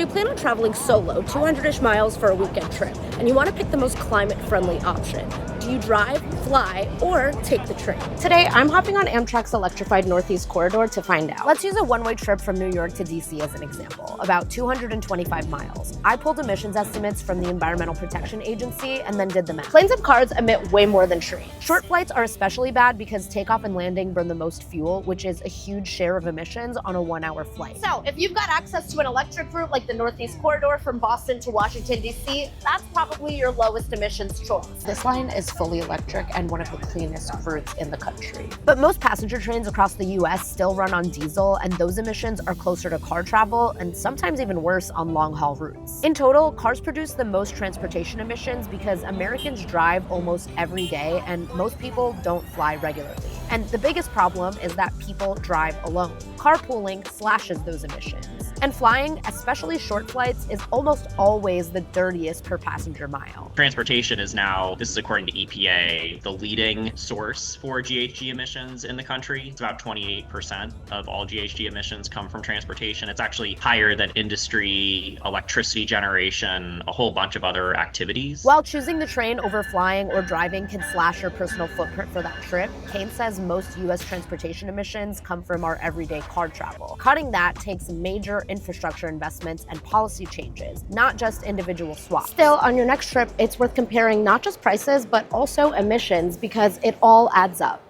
So you plan on traveling solo, 200-ish miles for a weekend trip, and you want to pick the most climate-friendly option. Do you drive, fly, or take the train? Today, I'm hopping on Amtrak's electrified Northeast Corridor to find out. Let's use a one-way trip from New York to DC as an example, about 225 miles. I pulled emissions estimates from the Environmental Protection Agency and then did the math. Planes and cars emit way more than trains. Short flights are especially bad because takeoff and landing burn the most fuel, which is a huge share of emissions on a 1-hour flight. So if you've got access to an electric route like the Northeast Corridor from Boston to Washington, DC, that's probably your lowest emissions choice. This line is fully electric and one of the cleanest routes in the country. But most passenger trains across the US still run on diesel, and those emissions are closer to car travel and sometimes even worse on long-haul routes. In total, cars produce the most transportation emissions because Americans drive almost every day and most people don't fly regularly. And the biggest problem is that people drive alone. Carpooling slashes those emissions. And flying, especially short flights, is almost always the dirtiest per passenger mile. Transportation is now, this is according to EPA, the leading source for GHG emissions in the country. It's about 28% of all GHG emissions come from transportation. It's actually higher than industry, electricity generation, a whole bunch of other activities. While choosing the train over flying or driving can slash your personal footprint for that trip, Kane says most US transportation emissions come from our everyday car travel. Cutting that takes major infrastructure investments and policy changes, not just individual swaps. Still, on your next trip, it's worth comparing not just prices, but also emissions because it all adds up.